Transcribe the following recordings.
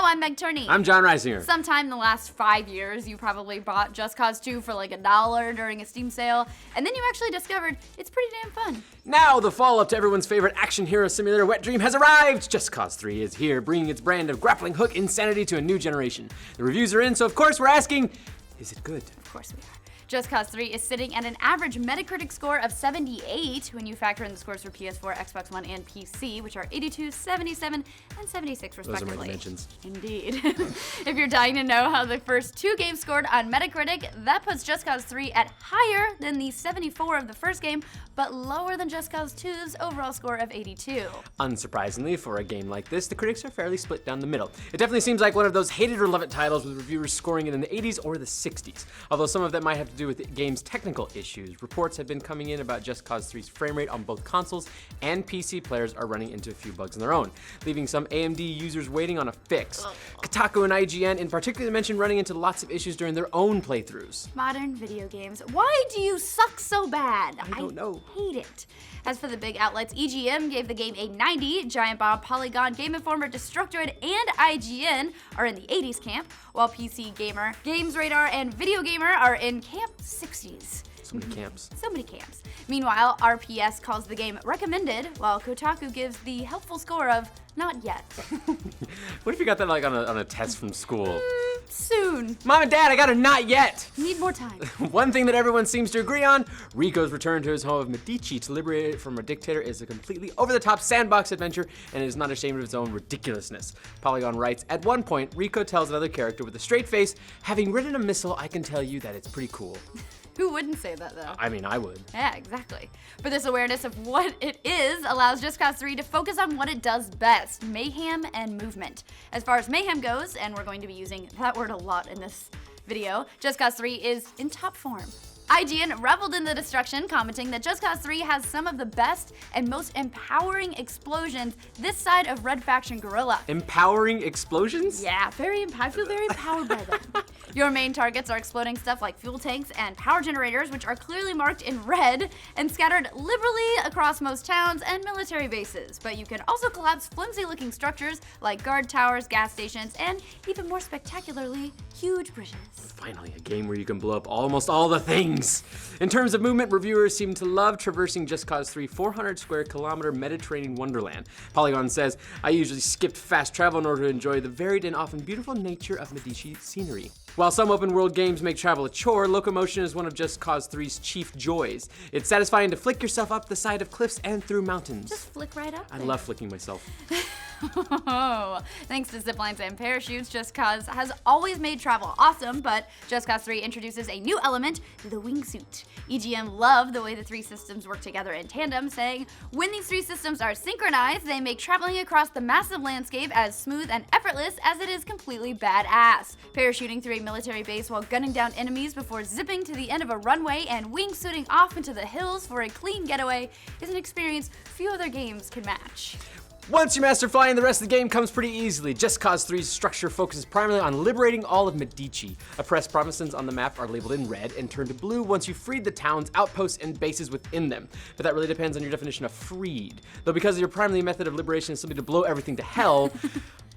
Hello, I'm Meg Turney. I'm John Reisinger. Sometime in the last 5 years, you probably bought Just Cause 2 for like $1 during a Steam sale, and then you actually discovered it's pretty damn fun. Now, the follow-up to everyone's favorite action hero simulator wet dream has arrived! Just Cause 3 is here, bringing its brand of grappling hook insanity to a new generation. The reviews are in, so of course we're asking, is it good? Of course we are. Just Cause 3 is sitting at an average Metacritic score of 78 when you factor in the scores for PS4, Xbox One, and PC, which are 82, 77, and 76 respectively. Those are my dimensions. Indeed. If you're dying to know how the first two games scored on Metacritic, that puts Just Cause 3 at higher than the 74 of the first game, but lower than Just Cause 2's overall score of 82. Unsurprisingly, for a game like this, the critics are fairly split down the middle. It definitely seems like one of those hate it or love it titles with reviewers scoring it in the 80s or the 60s. Although some of that might have to do with the game's technical issues. Reports have been coming in about Just Cause 3's frame rate on both consoles, and PC players are running into a few bugs on their own, leaving some AMD users waiting on a fix. Kotaku and IGN in particular mentioned running into lots of issues during their own playthroughs. Modern video games. Why do you suck so bad? I don't know. Hate it. As for the big outlets, EGM gave the game a 90, Giant Bomb, Polygon, Game Informer, Destructoid, and IGN are in the 80s camp, while PC Gamer, Games Radar, and Video Gamer are in camp 60s. So many camps. So many camps. Meanwhile, RPS calls the game recommended, while Kotaku gives the helpful score of not yet. What if you got that like on a test from school? Soon. Mom and Dad, I got a not yet! Need more time. One thing that everyone seems to agree on, Rico's return to his home of Medici to liberate it from a dictator is a completely over-the-top sandbox adventure and is not ashamed of its own ridiculousness. Polygon writes, at one point, Rico tells another character with a straight face, having ridden a missile, I can tell you that it's pretty cool. Who wouldn't say that, though? I mean, I would. Yeah, exactly. But this awareness of what it is allows Just Cause 3 to focus on what it does best, mayhem and movement. As far as mayhem goes, and we're going to be using that word a lot in this video, Just Cause 3 is in top form. IGN reveled in the destruction, commenting that Just Cause 3 has some of the best and most empowering explosions this side of Red Faction Guerrilla. Empowering explosions? Yeah, I feel very empowered by them. Your main targets are exploding stuff like fuel tanks and power generators, which are clearly marked in red and scattered liberally across most towns and military bases. But you can also collapse flimsy-looking structures like guard towers, gas stations, and even more spectacularly, huge bridges. Finally, a game where you can blow up almost all the things. In terms of movement, reviewers seem to love traversing Just Cause 3 400 square kilometer Mediterranean wonderland. Polygon says, I usually skipped fast travel in order to enjoy the varied and often beautiful nature of Medici scenery. While some open world games make travel a chore, locomotion is one of Just Cause 3's chief joys. It's satisfying to flick yourself up the side of cliffs and through mountains. Just flick right up I there. love flicking myself. Oh, thanks to ziplines and parachutes, Just Cause has always made travel awesome, but Just Cause 3 introduces a new element, the wingsuit. EGM loved the way the three systems work together in tandem, saying, when these three systems are synchronized, they make traveling across the massive landscape as smooth and effortless as it is completely badass. Parachuting through a military base while gunning down enemies before zipping to the end of a runway and wingsuiting off into the hills for a clean getaway is an experience few other games can match. Once you master flying, the rest of the game comes pretty easily. Just Cause 3's structure focuses primarily on liberating all of Medici. Oppressed provinces on the map are labeled in red and turn to blue once you've freed the towns, outposts, and bases within them. But that really depends on your definition of freed. Though because your primary method of liberation is simply to blow everything to hell,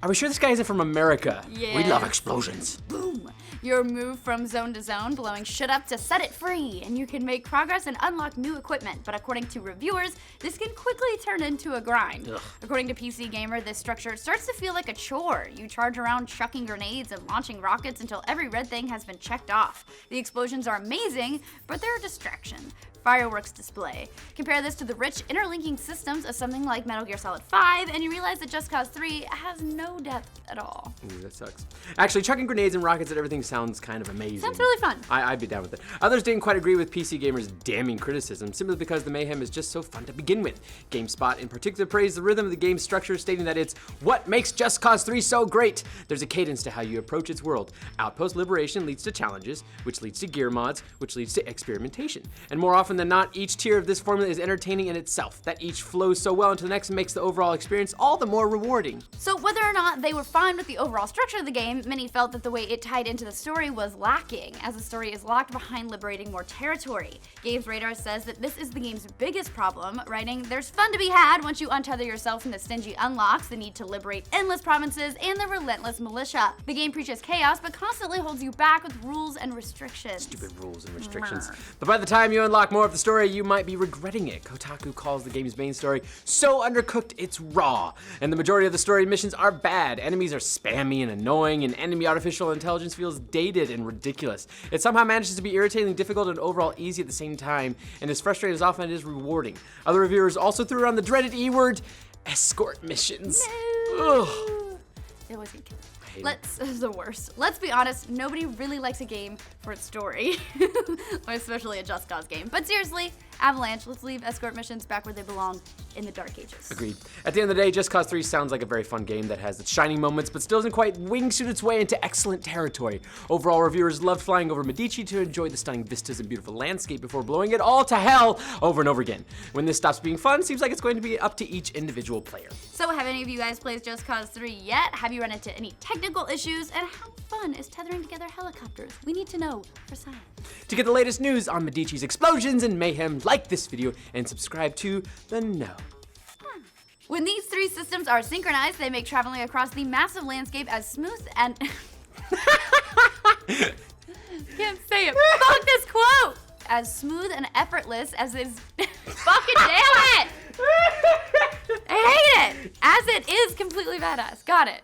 are we sure this guy isn't from America? Yeah. We love explosions. Boom! You're moved from zone to zone, blowing shit up to set it free, and you can make progress and unlock new equipment. But according to reviewers, this can quickly turn into a grind. Ugh. According to PC Gamer, this structure starts to feel like a chore. You charge around chucking grenades and launching rockets until every red thing has been checked off. The explosions are amazing, but they're a distraction. Fireworks display. Compare this to the rich interlinking systems of something like Metal Gear Solid 5, and you realize that Just Cause 3 has no depth at all. Ooh, that sucks. Actually, chucking grenades and rockets at everything sounds kind of amazing. Sounds really fun. I'd be down with it. Others didn't quite agree with PC Gamer's damning criticism, simply because the mayhem is just so fun to begin with. GameSpot in particular praised the rhythm of the game's structure, stating that it's what makes Just Cause 3 so great. There's a cadence to how you approach its world. Outpost liberation leads to challenges, which leads to gear mods, which leads to experimentation. And more often than not, each tier of this formula is entertaining in itself. That each flows so well into the next makes the overall experience all the more rewarding. So whether or not they were fine with the overall structure of the game, many felt that the way it tied into the story was lacking, as the story is locked behind liberating more territory. Games Radar says that this is the game's biggest problem, writing, "There's fun to be had once you untether yourself from the stingy unlocks, the need to liberate endless provinces, and the relentless militia. The game preaches chaos, but constantly holds you back with rules and restrictions." Stupid rules and restrictions. But by the time you unlock more of the story, you might be regretting it. Kotaku calls the game's main story so undercooked it's raw, and the majority of the story missions are bad. Enemies are spammy and annoying, and enemy artificial intelligence feels dated and ridiculous. It somehow manages to be irritatingly difficult and overall easy at the same time, and as frustrating as often it is rewarding. Other reviewers also threw around the dreaded E word, escort missions. No. Ugh. It always get killed. The worst. Let's be honest, nobody really likes a game for its story, or especially a Just Cause game. But seriously, Avalanche, let's leave escort missions back where they belong, in the Dark Ages. Agreed. At the end of the day, Just Cause 3 sounds like a very fun game that has its shining moments, but still doesn't quite wingsuit its way into excellent territory. Overall, reviewers loved flying over Medici to enjoy the stunning vistas and beautiful landscape before blowing it all to hell over and over again. When this stops being fun, seems like it's going to be up to each individual player. So have any of you guys played Just Cause 3 yet? Have you run into any technical issues? And how fun is tethering together helicopters? We need to know for science. To get the latest news on Medici's explosions and mayhem, like this video and subscribe to The Know. When these three systems are synchronized, they make traveling across the massive landscape as smooth and... Can't say it. Fuck this quote! As smooth and effortless as is... Fucking damn it! I hate it! As it is completely badass. Got it.